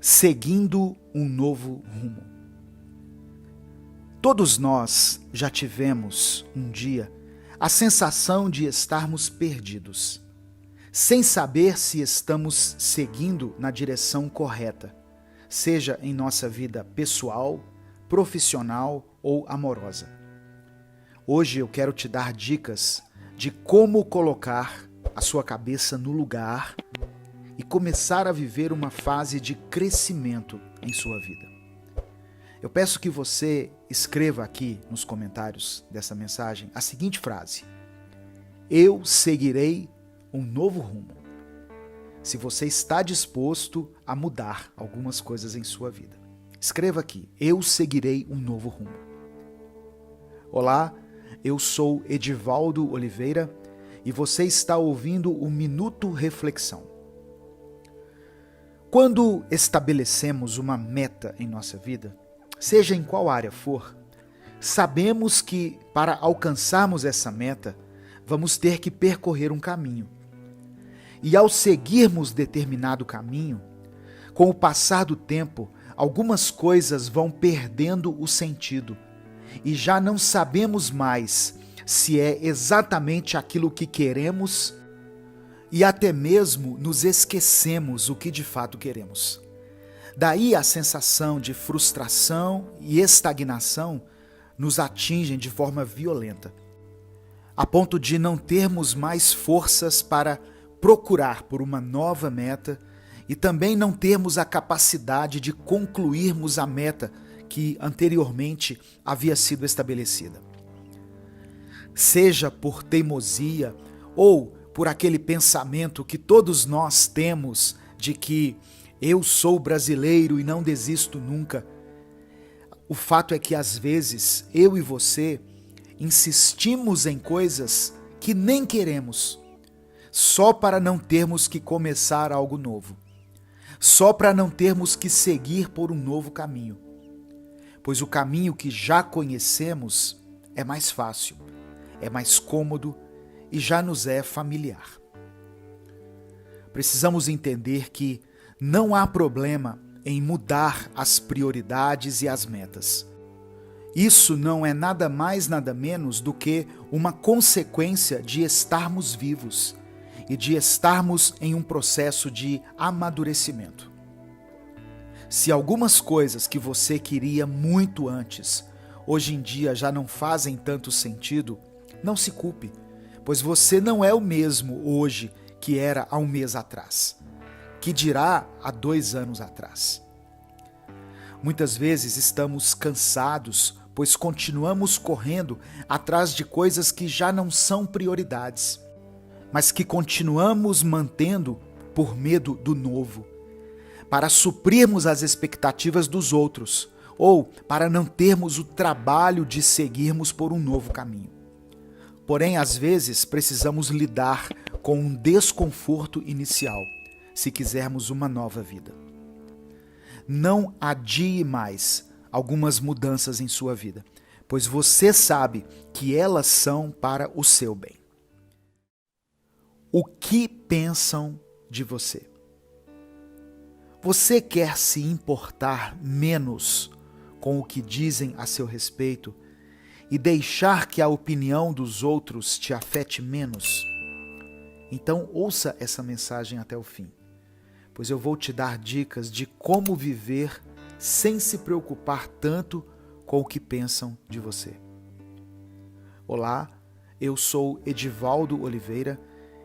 Seguindo um novo rumo. Todos nós já tivemos, um dia, a sensação de estarmos perdidos, sem saber se estamos seguindo na direção correta, seja em nossa vida pessoal, profissional ou amorosa. Hoje eu quero te dar dicas de como colocar a sua cabeça no lugar e começar a viver uma fase de crescimento em sua vida. Eu peço que você escreva aqui nos comentários dessa mensagem a seguinte frase: eu seguirei um novo rumo. Se você está disposto a mudar algumas coisas em sua vida. Escreva aqui: eu seguirei um novo rumo. Olá, eu sou Edivaldo Oliveira e você está ouvindo o Minuto Reflexão. Quando estabelecemos uma meta em nossa vida, seja em qual área for, sabemos que para alcançarmos essa meta, vamos ter que percorrer um caminho. E ao seguirmos determinado caminho, com o passar do tempo, algumas coisas vão perdendo o sentido e já não sabemos mais se é exatamente aquilo que queremos e até mesmo nos esquecemos o que de fato queremos. Daí a sensação de frustração e estagnação nos atingem de forma violenta, a ponto de não termos mais forças para procurar por uma nova meta e também não termos a capacidade de concluirmos a meta que anteriormente havia sido estabelecida. Seja por teimosia ou por aquele pensamento que todos nós temos de que eu sou brasileiro e não desisto nunca. O fato é que às vezes eu e você insistimos em coisas que nem queremos, só para não termos que começar algo novo, só para não termos que seguir por um novo caminho, pois o caminho que já conhecemos é mais fácil, é mais cômodo e já nos é familiar. Precisamos entender que não há problema em mudar as prioridades e as metas. Isso não é nada mais, nada menos do que uma consequência de estarmos vivos e de estarmos em um processo de amadurecimento. Se algumas coisas que você queria muito antes, hoje em dia já não fazem tanto sentido, não se culpe, pois você não é o mesmo hoje que era há um mês atrás, que dirá há 2 anos atrás. Muitas vezes estamos cansados, pois continuamos correndo atrás de coisas que já não são prioridades, mas que continuamos mantendo por medo do novo, para suprirmos as expectativas dos outros, ou para não termos o trabalho de seguirmos por um novo caminho. Porém, às vezes, precisamos lidar com um desconforto inicial, se quisermos uma nova vida. Não adie mais algumas mudanças em sua vida, pois você sabe que elas são para o seu bem. O que pensam de você? Você quer se importar menos com o que dizem a seu respeito e deixar que a opinião dos outros te afete menos? Então ouça essa mensagem até o fim, pois eu vou te dar dicas de como viver sem se preocupar tanto com o que pensam de você. Olá, eu sou Edivaldo Oliveira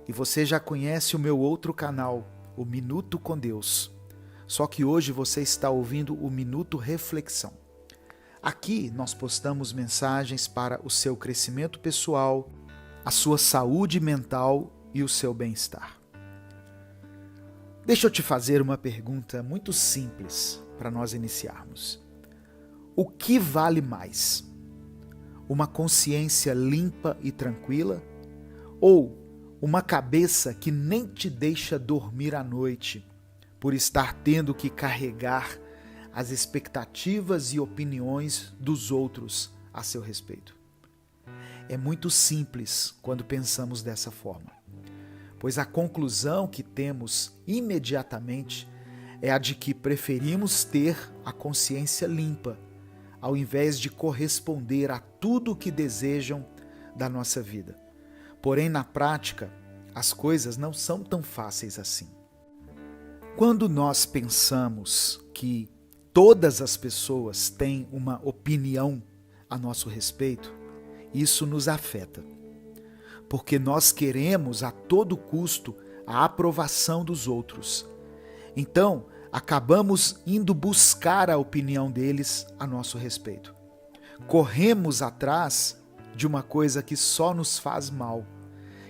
e você já conhece o meu outro canal, o Minuto com Deus. Só que hoje você está ouvindo o Minuto Reflexão. Aqui nós postamos mensagens para o seu crescimento pessoal, a sua saúde mental e o seu bem-estar. Deixa eu te fazer uma pergunta muito simples para nós iniciarmos. O que vale mais? Uma consciência limpa e tranquila? Ou uma cabeça que nem te deixa dormir à noite por estar tendo que carregar as expectativas e opiniões dos outros a seu respeito? É muito simples quando pensamos dessa forma, pois a conclusão que temos imediatamente é a de que preferimos ter a consciência limpa, ao invés de corresponder a tudo o que desejam da nossa vida. Porém, na prática, as coisas não são tão fáceis assim. Quando nós pensamos que todas as pessoas têm uma opinião a nosso respeito, isso nos afeta, porque nós queremos a todo custo a aprovação dos outros. Então, acabamos indo buscar a opinião deles a nosso respeito. Corremos atrás de uma coisa que só nos faz mal,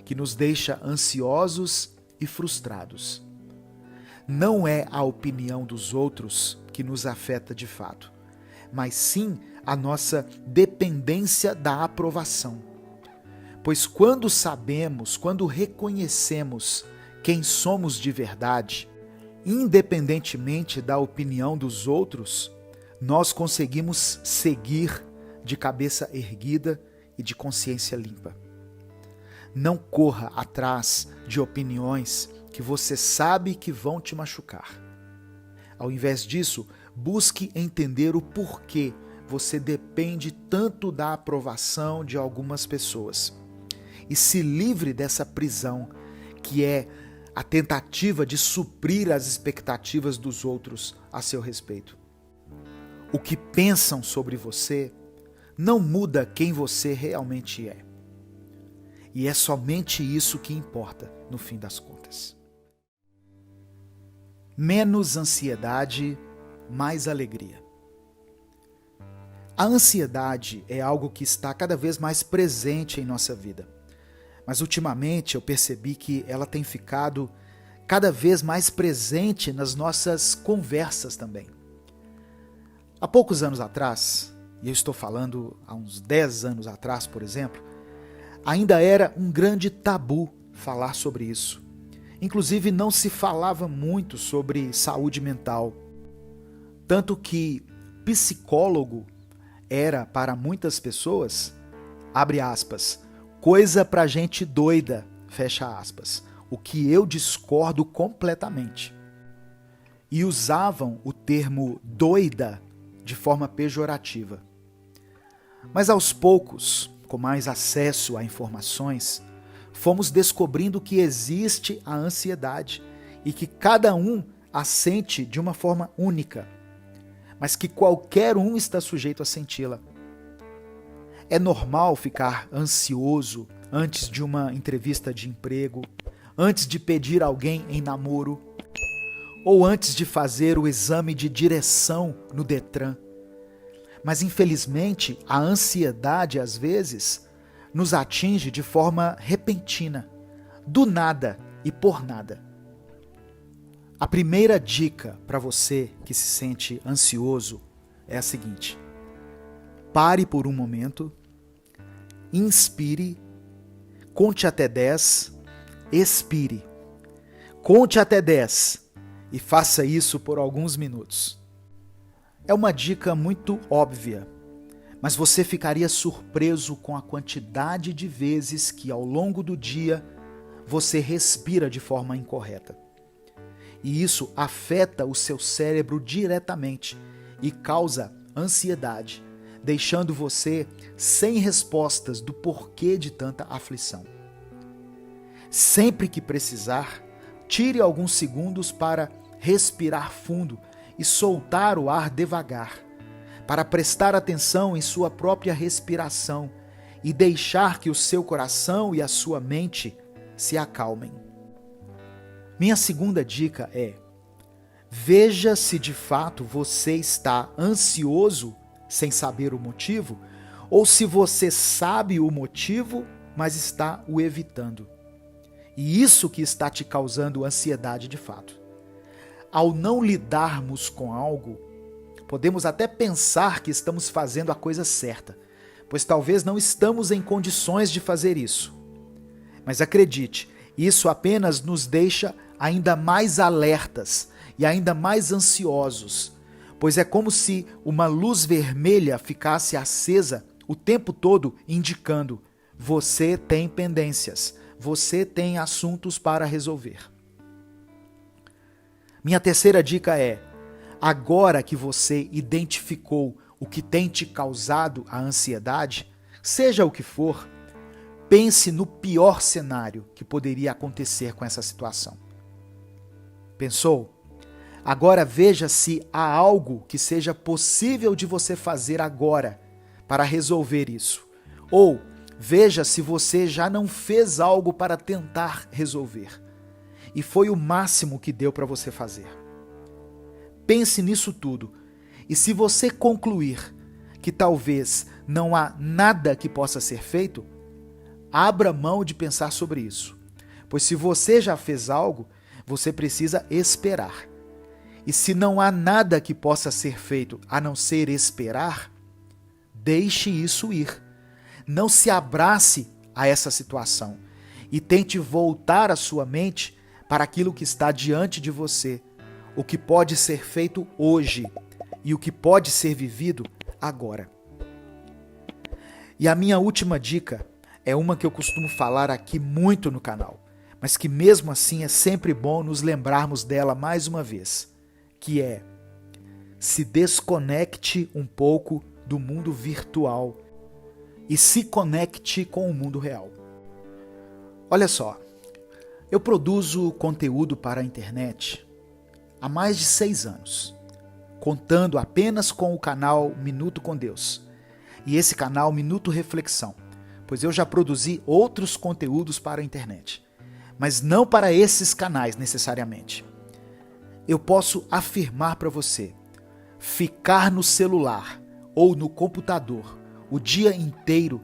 que nos deixa ansiosos e frustrados. Não é a opinião dos outros que nos afeta de fato, mas sim a nossa dependência da aprovação. Pois quando sabemos, quando reconhecemos quem somos de verdade, independentemente da opinião dos outros, nós conseguimos seguir de cabeça erguida e de consciência limpa. Não corra atrás de opiniões que você sabe que vão te machucar. Ao invés disso, busque entender o porquê você depende tanto da aprovação de algumas pessoas. E se livre dessa prisão, que é a tentativa de suprir as expectativas dos outros a seu respeito. O que pensam sobre você não muda quem você realmente é. E é somente isso que importa no fim das contas. Menos ansiedade, mais alegria. A ansiedade é algo que está cada vez mais presente em nossa vida. Mas ultimamente eu percebi que ela tem ficado cada vez mais presente nas nossas conversas também. Há poucos anos atrás, e eu estou falando há uns 10 anos atrás, por exemplo, ainda era um grande tabu falar sobre isso. Inclusive não se falava muito sobre saúde mental. Tanto que psicólogo era para muitas pessoas, abre aspas, coisa pra gente doida, fecha aspas, o que eu discordo completamente. E usavam o termo doida de forma pejorativa. Mas aos poucos, com mais acesso a informações, fomos descobrindo que existe a ansiedade e que cada um a sente de uma forma única, mas que qualquer um está sujeito a senti-la. É normal ficar ansioso antes de uma entrevista de emprego, antes de pedir alguém em namoro, ou antes de fazer o exame de direção no Detran. Mas infelizmente a ansiedade às vezes nos atinge de forma repentina, do nada e por nada. A primeira dica para você que se sente ansioso é a seguinte: pare por um momento, inspire, conte até 10, expire. Conte até 10 e faça isso por alguns minutos. É uma dica muito óbvia, mas você ficaria surpreso com a quantidade de vezes que ao longo do dia você respira de forma incorreta. E isso afeta o seu cérebro diretamente e causa ansiedade, deixando você sem respostas do porquê de tanta aflição. Sempre que precisar, tire alguns segundos para respirar fundo e soltar o ar devagar, para prestar atenção em sua própria respiração e deixar que o seu coração e a sua mente se acalmem. Minha segunda dica é: veja se de fato você está ansioso sem saber o motivo, ou se você sabe o motivo, mas está o evitando. E isso que está te causando ansiedade de fato. Ao não lidarmos com algo, podemos até pensar que estamos fazendo a coisa certa, pois talvez não estamos em condições de fazer isso. Mas acredite, isso apenas nos deixa ainda mais alertas e ainda mais ansiosos, pois é como se uma luz vermelha ficasse acesa o tempo todo indicando: você tem pendências, você tem assuntos para resolver. Minha terceira dica é: agora que você identificou o que tem te causado a ansiedade, seja o que for, pense no pior cenário que poderia acontecer com essa situação. Pensou? Agora veja se há algo que seja possível de você fazer agora para resolver isso. Ou veja se você já não fez algo para tentar resolver e foi o máximo que deu para você fazer. Pense nisso tudo, e se você concluir que talvez não há nada que possa ser feito, abra mão de pensar sobre isso, pois se você já fez algo, você precisa esperar. E se não há nada que possa ser feito a não ser esperar, deixe isso ir. Não se abrace a essa situação e tente voltar a sua mente para aquilo que está diante de você, o que pode ser feito hoje e o que pode ser vivido agora. E a minha última dica é uma que eu costumo falar aqui muito no canal, mas que mesmo assim é sempre bom nos lembrarmos dela mais uma vez, que é: se desconecte um pouco do mundo virtual e se conecte com o mundo real. Olha só, eu produzo conteúdo para a internet há mais de 6 anos, contando apenas com o canal Minuto com Deus e esse canal Minuto Reflexão, pois eu já produzi outros conteúdos para a internet, mas não para esses canais necessariamente. Eu posso afirmar para você, ficar no celular ou no computador o dia inteiro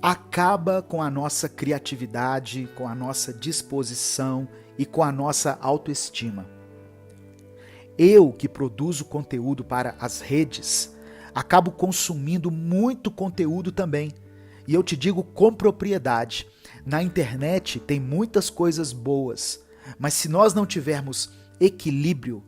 acaba com a nossa criatividade, com a nossa disposição e com a nossa autoestima. Eu, que produzo conteúdo para as redes, acabo consumindo muito conteúdo também. E eu te digo com propriedade, na internet tem muitas coisas boas, mas se nós não tivermos equilíbrio,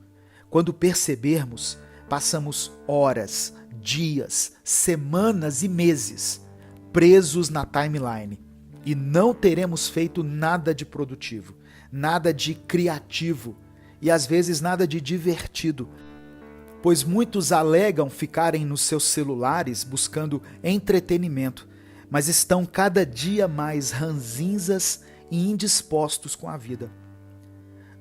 quando percebermos, passamos horas, dias, semanas e meses presos na timeline e não teremos feito nada de produtivo, nada de criativo e às vezes nada de divertido, pois muitos alegam ficarem nos seus celulares buscando entretenimento, mas estão cada dia mais ranzinzas e indispostos com a vida.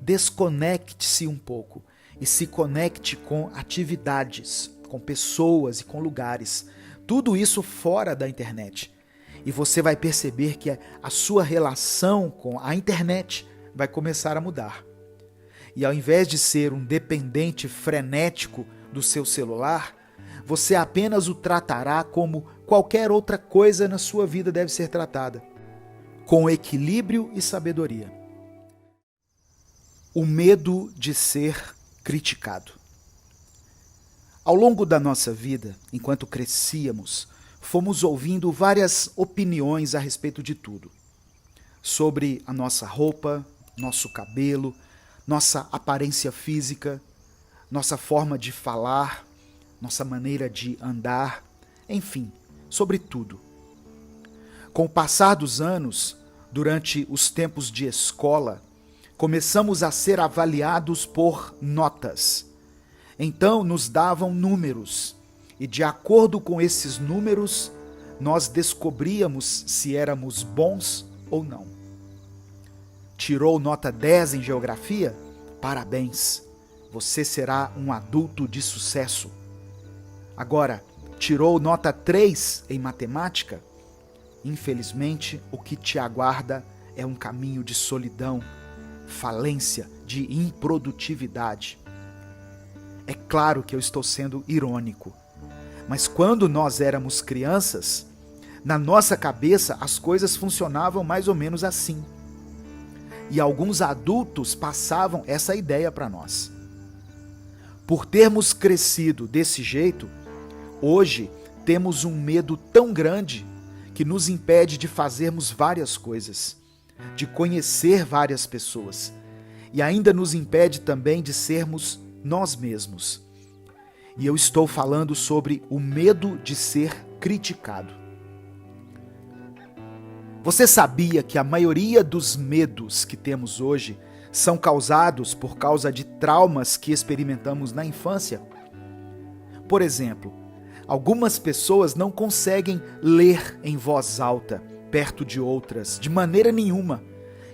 Desconecte-se um pouco e se conecte com atividades, com pessoas e com lugares. Tudo isso fora da internet. E você vai perceber que a sua relação com a internet vai começar a mudar. E ao invés de ser um dependente frenético do seu celular, você apenas o tratará como qualquer outra coisa na sua vida deve ser tratada, com equilíbrio e sabedoria. O medo de ser criticado. Ao longo da nossa vida, enquanto crescíamos, fomos ouvindo várias opiniões a respeito de tudo. Sobre a nossa roupa, nosso cabelo, nossa aparência física, nossa forma de falar, nossa maneira de andar, enfim, sobre tudo. Com o passar dos anos, durante os tempos de escola, começamos a ser avaliados por notas. Então nos davam números, e de acordo com esses números, nós descobríamos se éramos bons ou não. Tirou nota 10 em geografia? Parabéns, você será um adulto de sucesso. Agora, tirou nota 3 em matemática? Infelizmente, o que te aguarda é um caminho de solidão, falência, de improdutividade. É claro que eu estou sendo irônico, mas quando nós éramos crianças, na nossa cabeça as coisas funcionavam mais ou menos assim. E alguns adultos passavam essa ideia para nós. Por termos crescido desse jeito, hoje temos um medo tão grande que nos impede de fazermos várias coisas, de conhecer várias pessoas, e ainda nos impede também de sermos nós mesmos. E eu estou falando sobre o medo de ser criticado. Você sabia que a maioria dos medos que temos hoje são causados por causa de traumas que experimentamos na infância. Por exemplo, algumas pessoas não conseguem ler em voz alta, perto de outras, de maneira nenhuma,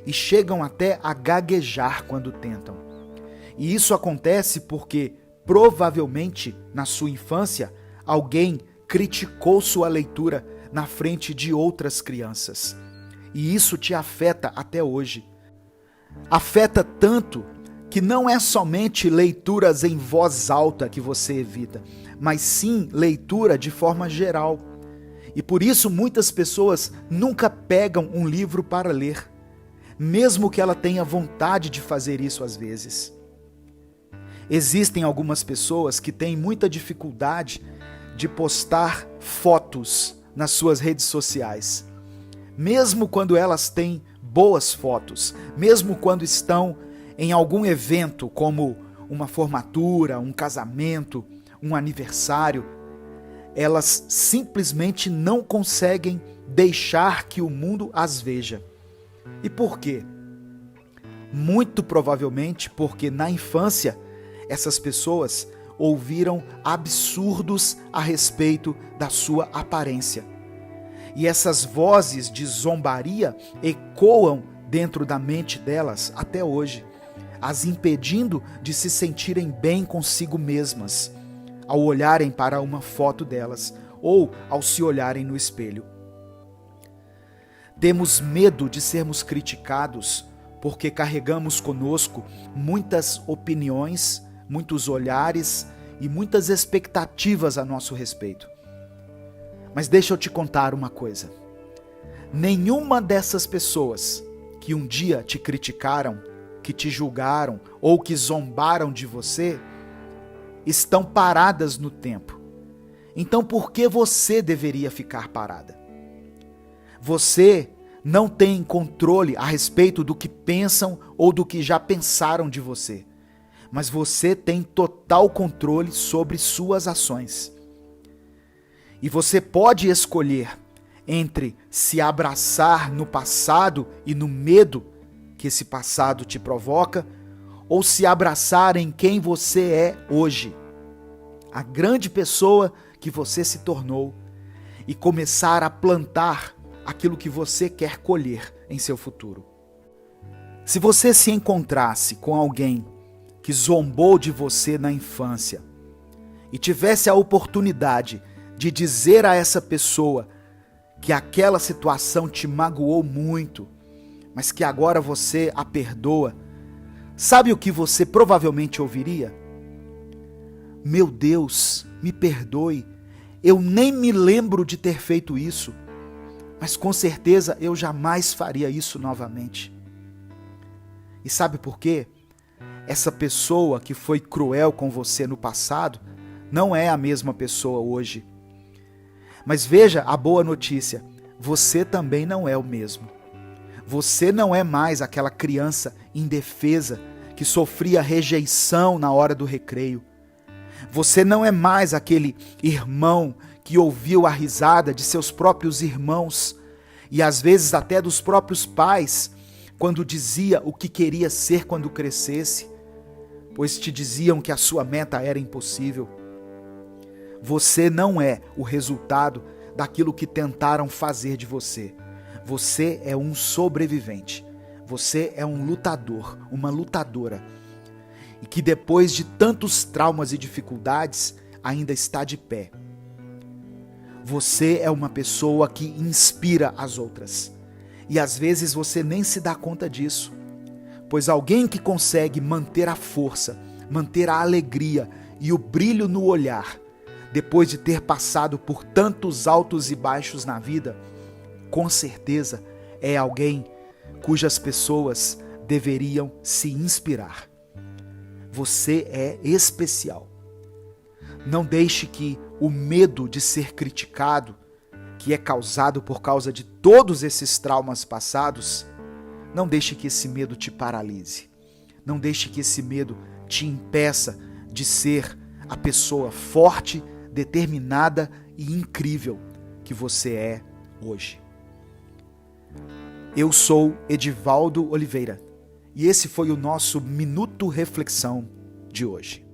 e chegam até a gaguejar quando tentam. E isso acontece porque, provavelmente, na sua infância, alguém criticou sua leitura na frente de outras crianças. E isso te afeta até hoje. Afeta tanto que não é somente leituras em voz alta que você evita, mas sim leitura de forma geral. E por isso muitas pessoas nunca pegam um livro para ler, mesmo que ela tenha vontade de fazer isso às vezes. Existem algumas pessoas que têm muita dificuldade de postar fotos nas suas redes sociais, mesmo quando elas têm boas fotos, mesmo quando estão em algum evento como uma formatura, um casamento, um aniversário, elas simplesmente não conseguem deixar que o mundo as veja. E por quê? Muito provavelmente porque na infância essas pessoas ouviram absurdos a respeito da sua aparência. E essas vozes de zombaria ecoam dentro da mente delas até hoje, as impedindo de se sentirem bem consigo mesmas, ao olharem para uma foto delas ou ao se olharem no espelho. Temos medo de sermos criticados porque carregamos conosco muitas opiniões, muitos olhares e muitas expectativas a nosso respeito. Mas deixa eu te contar uma coisa. Nenhuma dessas pessoas que um dia te criticaram, que te julgaram ou que zombaram de você, estão paradas no tempo. Então por que você deveria ficar parada? Você não tem controle a respeito do que pensam ou do que já pensaram de você, mas você tem total controle sobre suas ações. E você pode escolher entre se abraçar no passado e no medo que esse passado te provoca, ou se abraçar em quem você é hoje, a grande pessoa que você se tornou, e começar a plantar aquilo que você quer colher em seu futuro. Se você se encontrasse com alguém que zombou de você na infância e tivesse a oportunidade de dizer a essa pessoa que aquela situação te magoou muito, mas que agora você a perdoa, sabe o que você provavelmente ouviria? Meu Deus, me perdoe, eu nem me lembro de ter feito isso, mas com certeza eu jamais faria isso novamente. E sabe por quê? Essa pessoa que foi cruel com você no passado não é a mesma pessoa hoje. Mas veja a boa notícia, você também não é o mesmo. Você não é mais aquela criança indefesa que sofria rejeição na hora do recreio. Você não é mais aquele irmão que ouviu a risada de seus próprios irmãos e às vezes até dos próprios pais quando dizia o que queria ser quando crescesse, pois te diziam que a sua meta era impossível. Você não é o resultado daquilo que tentaram fazer de você. Você é um sobrevivente. Você é um lutador, uma lutadora. E que depois de tantos traumas e dificuldades, ainda está de pé. Você é uma pessoa que inspira as outras. E às vezes você nem se dá conta disso. Pois alguém que consegue manter a força, manter a alegria e o brilho no olhar, depois de ter passado por tantos altos e baixos na vida, com certeza é alguém cujas pessoas deveriam se inspirar. Você é especial. Não deixe que o medo de ser criticado, que é causado por causa de todos esses traumas passados, não deixe que esse medo te paralise. Não deixe que esse medo te impeça de ser a pessoa forte, determinada e incrível que você é hoje. Eu sou Edivaldo Oliveira E esse foi o nosso Minuto Reflexão de hoje.